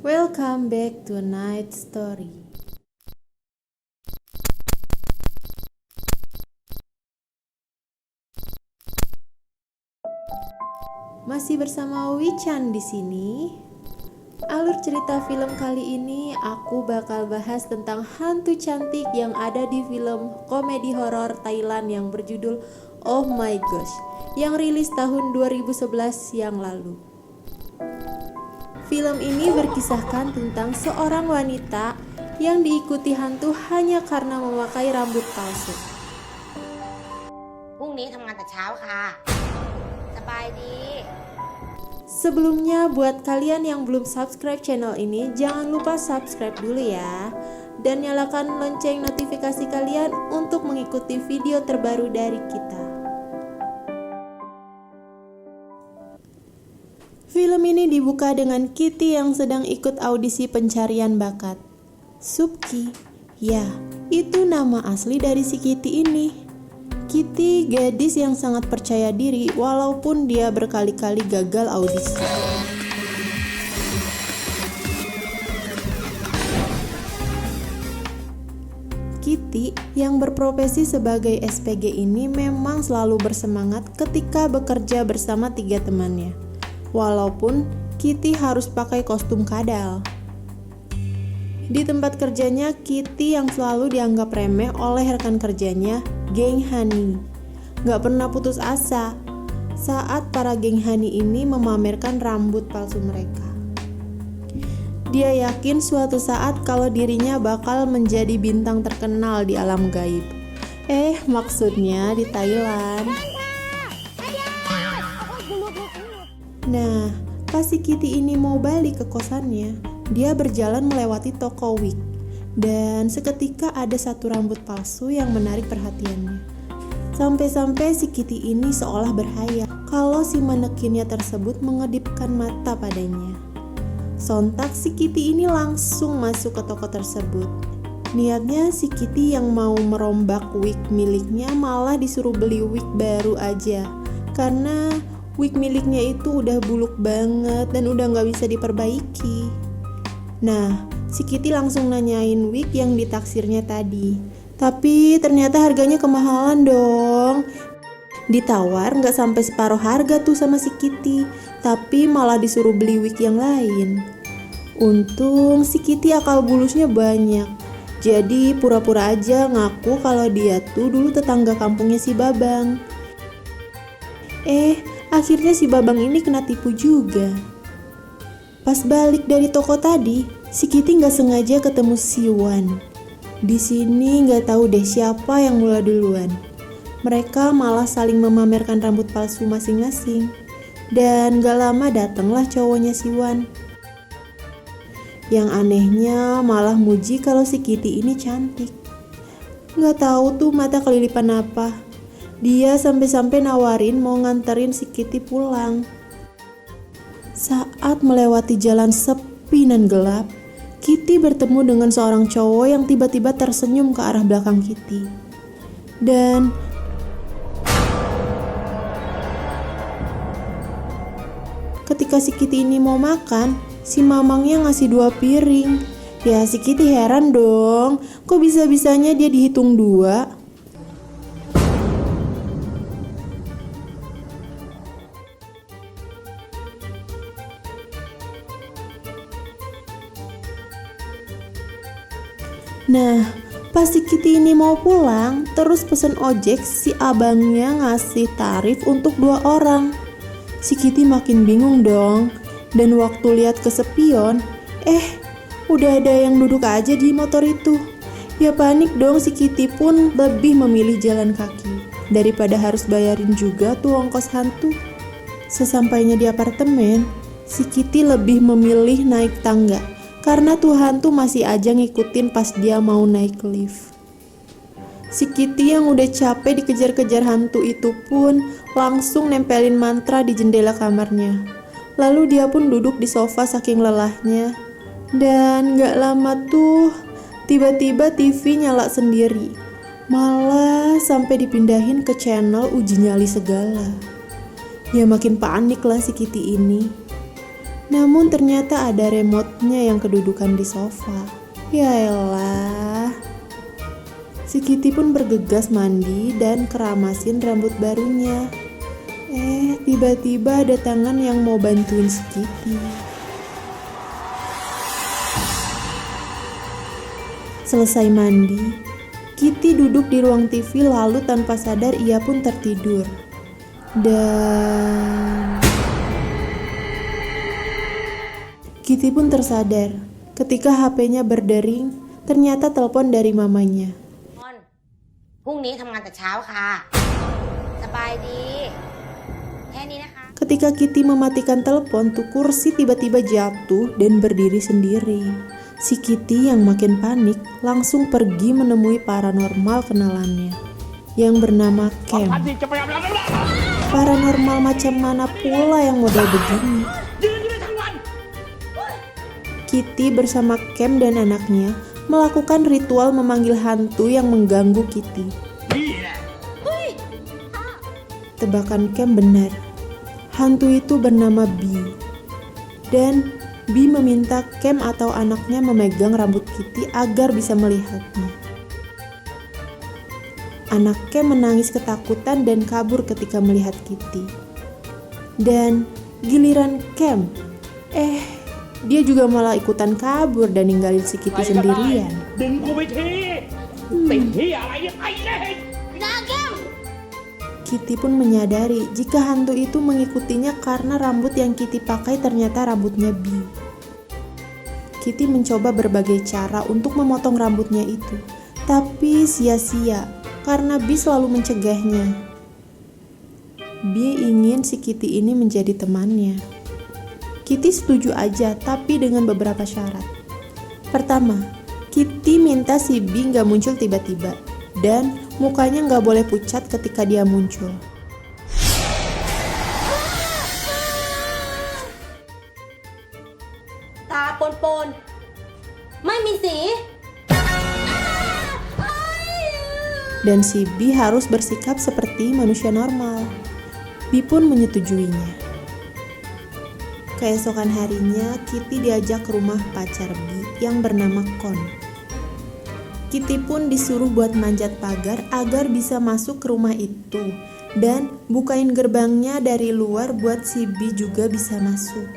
Welcome back to Night Story. Masih bersama Wichan di sini. Alur cerita film kali ini aku bakal bahas tentang hantu cantik yang ada di film komedi horor Thailand yang berjudul Oh My Gosh yang rilis tahun 2011 yang lalu. Film ini berkisahkan tentang seorang wanita yang diikuti hantu hanya karena memakai rambut palsu. พรุ่งนี้ทำงานแต่เช้าค่ะสบายดี Sebelumnya buat kalian yang belum subscribe channel ini, jangan lupa subscribe dulu ya. Dan nyalakan lonceng notifikasi kalian untuk mengikuti video terbaru dari kita. Film ini dibuka dengan Kitty yang sedang ikut audisi pencarian bakat. Subki, ya, itu nama asli dari si Kitty ini. Kitty gadis yang sangat percaya diri walaupun dia berkali-kali gagal audisi. Kitty yang berprofesi sebagai SPG ini memang selalu bersemangat ketika bekerja bersama 3 temannya. Walaupun Kitty harus pakai kostum kadal. Di tempat kerjanya, Kitty yang selalu dianggap remeh oleh rekan kerjanya, geng Hani. Gak pernah putus asa saat para geng Hani ini memamerkan rambut palsu mereka. Dia yakin suatu saat kalau dirinya bakal menjadi bintang terkenal di alam gaib. Maksudnya di Thailand. Nah, pas si Kitty ini mau balik ke kosannya, dia berjalan melewati toko wig. Dan seketika ada satu rambut palsu yang menarik perhatiannya. Sampai-sampai si Kitty ini seolah berhayal kalau si manekinnya tersebut mengedipkan mata padanya. Sontak si Kitty ini langsung masuk ke toko tersebut. Niatnya si Kitty yang mau merombak wig miliknya malah disuruh beli wig baru aja. Karena wig miliknya itu udah buluk banget dan udah gak bisa diperbaiki. Nah, si Kitty langsung nanyain wig yang ditaksirnya tadi. Tapi ternyata harganya kemahalan dong. Ditawar gak sampai separuh harga tuh sama si Kitty, tapi malah disuruh beli wig yang lain. Untung si Kitty akal bulusnya banyak. Jadi pura-pura aja ngaku kalau dia tuh dulu tetangga kampungnya si Babang. Akhirnya si Babang ini kena tipu juga. Pas balik dari toko tadi, si Kitty nggak sengaja ketemu si Wan. Di sini nggak tahu deh siapa yang mulai duluan. Mereka malah saling memamerkan rambut palsu masing-masing. Dan gak lama datanglah cowoknya si Wan. Yang anehnya malah muji kalau si Kitty ini cantik. Nggak tahu tuh mata kelilipan apa. Dia sampai-sampai nawarin mau nganterin si Kitty pulang. Saat melewati jalan sepi dan gelap, Kitty bertemu dengan seorang cowok yang tiba-tiba tersenyum ke arah belakang Kitty. Dan ketika si Kitty ini mau makan, si mamangnya ngasih 2 piring. Ya si Kitty heran dong, kok bisa-bisanya dia dihitung 2? Nah, pas si Kitty ini mau pulang, terus pesen ojek, si abangnya ngasih tarif untuk 2 orang. Si Kitty makin bingung dong. Dan waktu lihat ke spion, udah ada yang duduk aja di motor itu. Ya panik dong, si Kitty pun lebih memilih jalan kaki daripada harus bayarin juga tuh ongkos hantu. Sesampainya di apartemen, si Kitty lebih memilih naik tangga. Karena tuh hantu masih aja ngikutin pas dia mau naik lift. Si Kitty yang udah capek dikejar-kejar hantu itu pun langsung nempelin mantra di jendela kamarnya. Lalu dia pun duduk di sofa saking lelahnya. Dan gak lama tuh tiba-tiba TV nyala sendiri. Malah sampai dipindahin ke channel uji nyali segala. Ya makin panik lah si Kitty ini. Namun ternyata ada remote-nya yang kedudukan di sofa. Yaelah. Si Kitty pun bergegas mandi dan keramasin rambut barunya. Tiba-tiba ada tangan yang mau bantuin si Kitty. Selesai mandi, Kitty duduk di ruang TV lalu tanpa sadar ia pun tertidur. Dan Kitty pun tersadar ketika HP-nya berdering, ternyata telepon dari mamanya. พรุ่งนี้ทำงานแต่เช้าค่ะสบายดีแค่นี้นะคะ Ketika Kitty mematikan telepon, tuh kursi tiba-tiba jatuh dan berdiri sendiri. Si Kitty yang makin panik langsung pergi menemui paranormal kenalannya yang bernama Cam. Paranormal macam mana pula yang model begini? Kitty bersama Cam dan anaknya melakukan ritual memanggil hantu yang mengganggu Kitty. Tebakan Cam benar. Hantu itu bernama Bee. Dan Bee meminta Cam atau anaknya memegang rambut Kitty agar bisa melihatnya. Anak Cam menangis ketakutan dan kabur ketika melihat Kitty. Dan giliran Cam, dia juga malah ikutan kabur dan ninggalin si Kitty sendirian. Kitty pun menyadari jika hantu itu mengikutinya karena rambut yang Kitty pakai ternyata rambutnya Bee. Kitty mencoba berbagai cara untuk memotong rambutnya itu, tapi sia-sia karena Bee selalu mencegahnya. Bee ingin si Kitty ini menjadi temannya. Kitty setuju aja, tapi dengan beberapa syarat. Pertama, Kitty minta si Bee nggak muncul tiba-tiba, dan mukanya nggak boleh pucat ketika dia muncul.ตาปนไม่มีสี Dan si Bee harus bersikap seperti manusia normal. Bee pun menyetujuinya. Keesokan harinya, Kitty diajak ke rumah pacar Bee yang bernama Con. Kitty pun disuruh buat manjat pagar agar bisa masuk ke rumah itu dan bukain gerbangnya dari luar buat si Bee juga bisa masuk.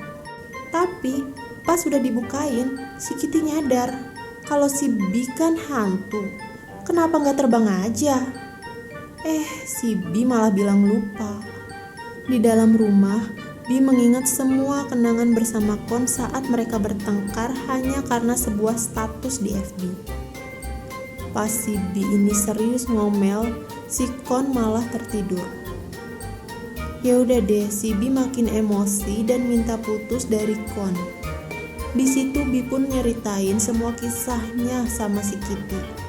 Tapi pas sudah dibukain, si Kitty nyadar kalau si Bee kan hantu. Kenapa nggak terbang aja? Si Bee malah bilang lupa. Di dalam rumah, Bee mengingat semua kenangan bersama Con saat mereka bertengkar hanya karena sebuah status di FB. Pas si Bee ini serius ngomel, si Con malah tertidur. Ya udah deh, si Bee makin emosi dan minta putus dari Con. Di situ Bee pun nyeritain semua kisahnya sama si Kitty.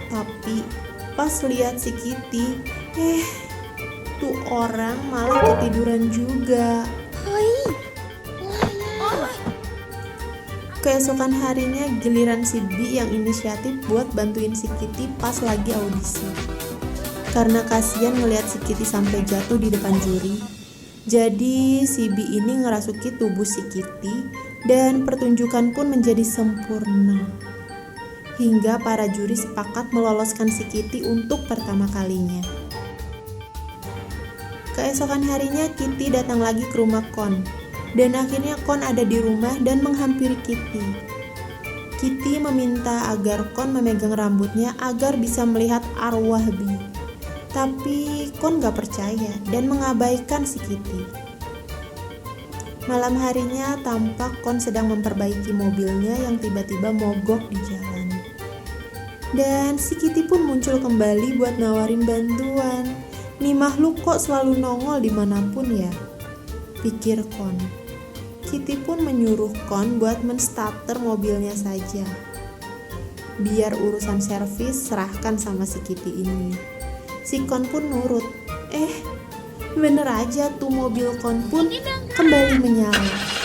Tapi pas lihat si Kitty, tuh orang malah ketiduran juga. Keesokan harinya giliran si Bee yang inisiatif buat bantuin si Kitty pas lagi audisi. Karena kasihan ngelihat si Kitty sampai jatuh di depan juri, jadi si Bee ini ngerasuki tubuh si Kitty dan pertunjukan pun menjadi sempurna. Hingga para juri sepakat meloloskan si Kitty untuk pertama kalinya. Keesokan harinya Kitty datang lagi ke rumah Con, dan akhirnya Con ada di rumah dan menghampiri Kitty. Kitty meminta agar Con memegang rambutnya agar bisa melihat arwah Bee. Tapi Con gak percaya dan mengabaikan si Kitty. Malam harinya tampak Con sedang memperbaiki mobilnya yang tiba-tiba mogok di jalan. Dan si Kitty pun muncul kembali buat nawarin bantuan. Nih makhluk kok selalu nongol dimanapun ya, pikir Con. Kitty pun menyuruh Con buat menstarter mobilnya saja. Biar urusan servis serahkan sama si Kitty ini. Si Con pun nurut. Bener aja tuh mobil Con pun kembali menyala.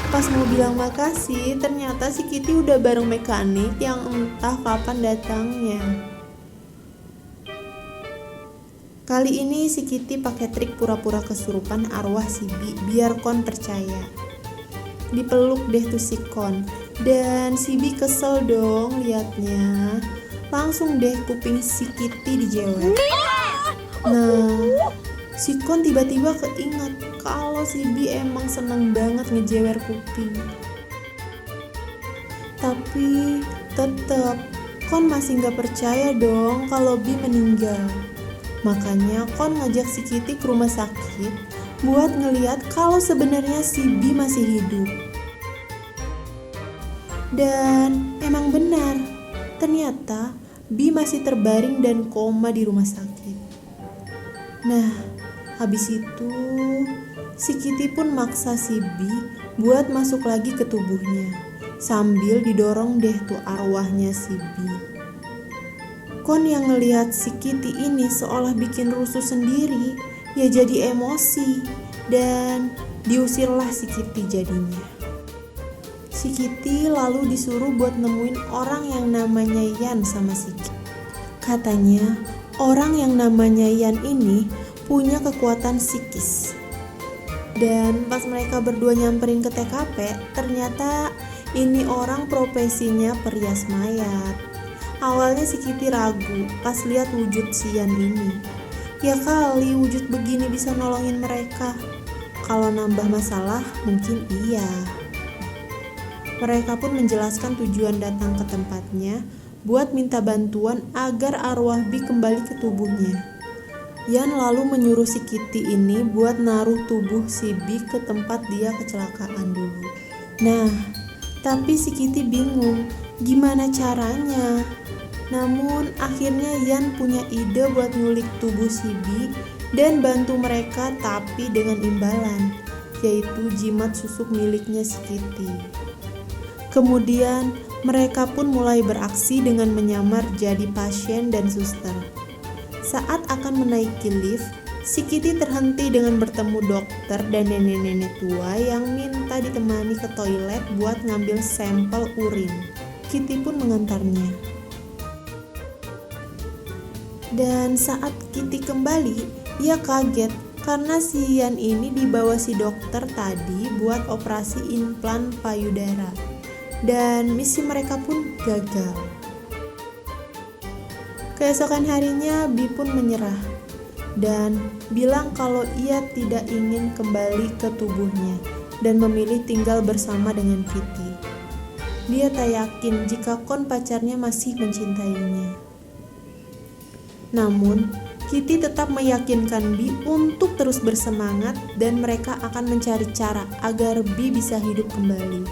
Pas mau bilang makasih, ternyata si Kitty udah bareng mekanik yang entah kapan datangnya. Kali ini si Kitty pakai trik pura-pura kesurupan arwah si Bi biar Kon percaya. Dipeluk deh tuh si Kon, dan si Bi kesel dong liatnya. Langsung deh kuping si Kitty dijewer. Nah, si Kon tiba-tiba keinget kalau si Bi emang seneng banget ngejewer kuping. Tapi tetep Kon masih gak percaya dong kalau Bi meninggal. Makanya Kon ngajak si Kitty ke rumah sakit buat ngeliat kalau sebenarnya si Bi masih hidup. Dan emang benar, ternyata Bi masih terbaring dan koma di rumah sakit. Nah, habis itu si Kitty pun maksa si Bi buat masuk lagi ke tubuhnya, sambil didorong deh tuh arwahnya si Bi. Kon yang ngelihat si Kitty ini seolah bikin rusuh sendiri, ya jadi emosi dan diusirlah si Kitty jadinya. Si Kitty lalu disuruh buat nemuin orang yang namanya Yan sama si Kitty. Katanya orang yang namanya Yan ini punya kekuatan psikis. Dan pas mereka berdua nyamperin ke TKP, ternyata ini orang profesinya perias mayat. Awalnya si Kitty ragu pas lihat wujud si Yan ini. Ya kali wujud begini bisa nolongin mereka. Kalau nambah masalah mungkin iya. Mereka pun menjelaskan tujuan datang ke tempatnya buat minta bantuan agar arwah Bi kembali ke tubuhnya. Yan lalu menyuruh si Kitty ini buat naruh tubuh si Bi ke tempat dia kecelakaan dulu. Nah, tapi si Kitty bingung gimana caranya. Namun akhirnya Yan punya ide buat nyulik tubuh si Bi dan bantu mereka, tapi dengan imbalan, yaitu jimat susuk miliknya si Kitty. Kemudian mereka pun mulai beraksi dengan menyamar jadi pasien dan suster. Saat akan menaiki lift, si Kitty terhenti dengan bertemu dokter dan nenek-nenek tua yang minta ditemani ke toilet buat ngambil sampel urin. Kitty pun mengantarnya. Dan saat Kitty kembali, ia kaget karena si Yan ini dibawa si dokter tadi buat operasi implan payudara. Dan misi mereka pun gagal. Keesokan harinya Bi pun menyerah dan bilang kalau ia tidak ingin kembali ke tubuhnya dan memilih tinggal bersama dengan Kitty. Dia tak yakin jika Kon pacarnya masih mencintainya. Namun, Kitty tetap meyakinkan Bi untuk terus bersemangat dan mereka akan mencari cara agar Bi bisa hidup kembali.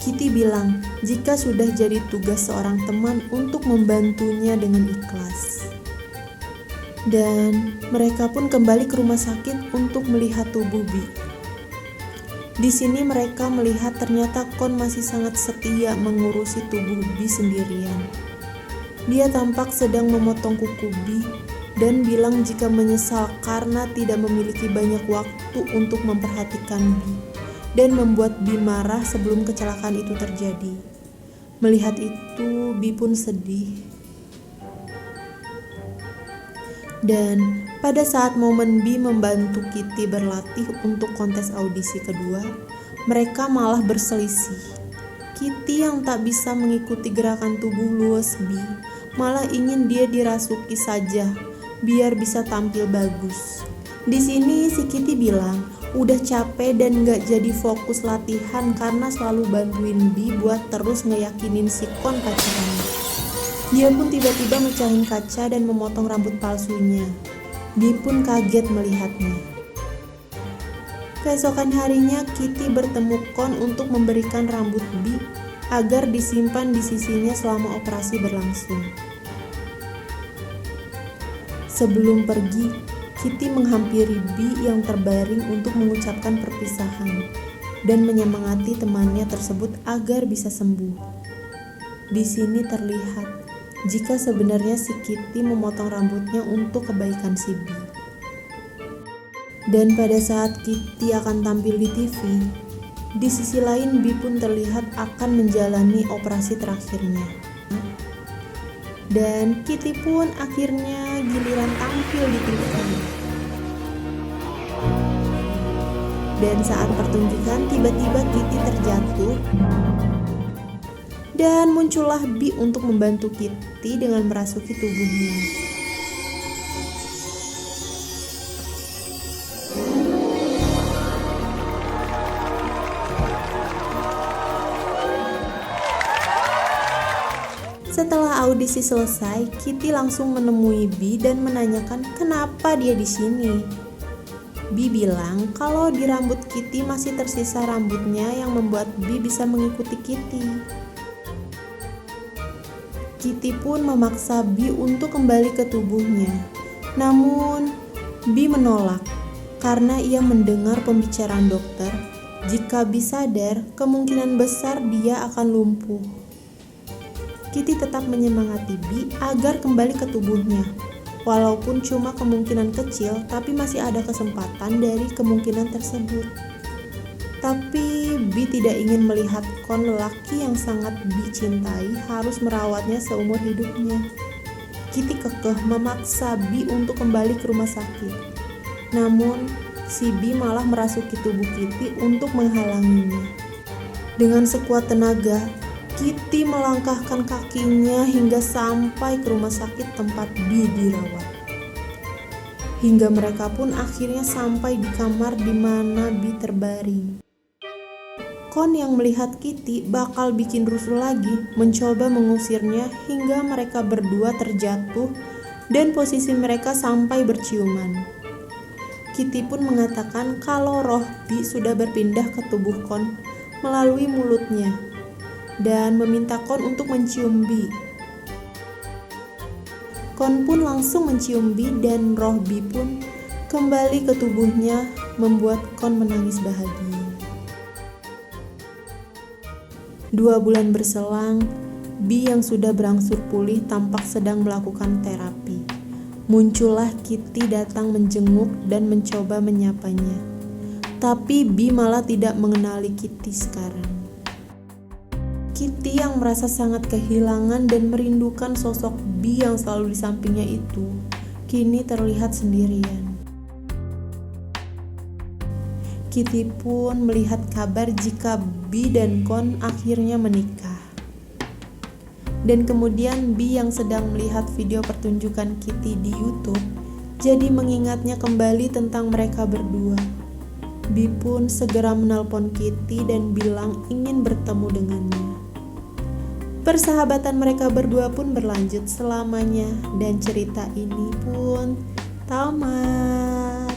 Kitty bilang jika sudah jadi tugas seorang teman untuk membantunya dengan ikhlas. Dan mereka pun kembali ke rumah sakit untuk melihat tubuh Bi. Di sini mereka melihat ternyata Kon masih sangat setia mengurusi tubuh Bi sendirian. Dia tampak sedang memotong kuku Bi dan bilang jika menyesal karena tidak memiliki banyak waktu untuk memperhatikan Bi dan membuat Bi marah sebelum kecelakaan itu terjadi. Melihat itu, Bi pun sedih. Dan pada saat momen Bi membantu Kitty berlatih untuk kontes audisi kedua, mereka malah berselisih. Kitty yang tak bisa mengikuti gerakan tubuh luas Bi malah ingin dia dirasuki saja biar bisa tampil bagus. Di sini si Kitty bilang udah capek dan gak jadi fokus latihan karena selalu bantuin Bi buat terus ngeyakinin si Kon pacarannya. Dia pun tiba-tiba mecahin kaca dan memotong rambut palsunya. Bi pun kaget melihatnya. Keesokan harinya Kitty bertemu Kon untuk memberikan rambut Bi agar disimpan di sisinya selama operasi berlangsung. Sebelum pergi, Kitty menghampiri Bi yang terbaring untuk mengucapkan perpisahan dan menyemangati temannya tersebut agar bisa sembuh. Di sini terlihat jika sebenarnya si Kitty memotong rambutnya untuk kebaikan si Bi. Dan pada saat Kitty akan tampil di TV, di sisi lain Bi pun terlihat akan menjalani operasi terakhirnya. Dan Kitty pun akhirnya giliran tampil di TV. Dan saat pertunjukan tiba-tiba Kitty terjatuh dan muncullah Bee untuk membantu Kitty dengan merasuki tubuhnya. Setelah audisi selesai, Kitty langsung menemui Bee dan menanyakan kenapa dia di sini. Bee bilang kalau di rambut Kitty masih tersisa rambutnya yang membuat Bee bisa mengikuti Kitty. Kitty pun memaksa Bee untuk kembali ke tubuhnya. Namun, Bee menolak karena ia mendengar pembicaraan dokter. Jika Bee sadar, kemungkinan besar dia akan lumpuh. Kitty tetap menyemangati Bee agar kembali ke tubuhnya. Walaupun cuma kemungkinan kecil, tapi masih ada kesempatan dari kemungkinan tersebut. Tapi Bee tidak ingin melihat Kon, lelaki yang sangat Bee cintai, harus merawatnya seumur hidupnya. Kitty kekeh memaksa Bee untuk kembali ke rumah sakit. Namun, si Bee malah merasuki tubuh Kitty untuk menghalanginya. Dengan sekuat tenaga, Kitty melangkahkan kakinya hingga sampai ke rumah sakit tempat Bee dirawat. Hingga mereka pun akhirnya sampai di kamar di mana Bee terbaring. Kon yang melihat Kitty bakal bikin rusuh lagi, mencoba mengusirnya hingga mereka berdua terjatuh dan posisi mereka sampai berciuman. Kitty pun mengatakan kalau roh Bee sudah berpindah ke tubuh Kon melalui mulutnya dan meminta Kon untuk mencium Bee. Kon pun langsung mencium Bee dan roh Bee pun kembali ke tubuhnya, membuat Kon menangis bahagia. 2 bulan berselang, Bee yang sudah berangsur pulih tampak sedang melakukan terapi. Muncullah Kitty datang menjenguk dan mencoba menyapanya. Tapi Bee malah tidak mengenali Kitty sekarang. Kitty yang merasa sangat kehilangan dan merindukan sosok Bee yang selalu di sampingnya itu, kini terlihat sendirian. Kitty pun melihat kabar jika Bee dan Kon akhirnya menikah. Dan kemudian Bee yang sedang melihat video pertunjukan Kitty di YouTube, jadi mengingatnya kembali tentang mereka berdua. Bee pun segera menelpon Kitty dan bilang ingin bertemu dengannya. Persahabatan mereka berdua pun berlanjut selamanya dan cerita ini pun tamat.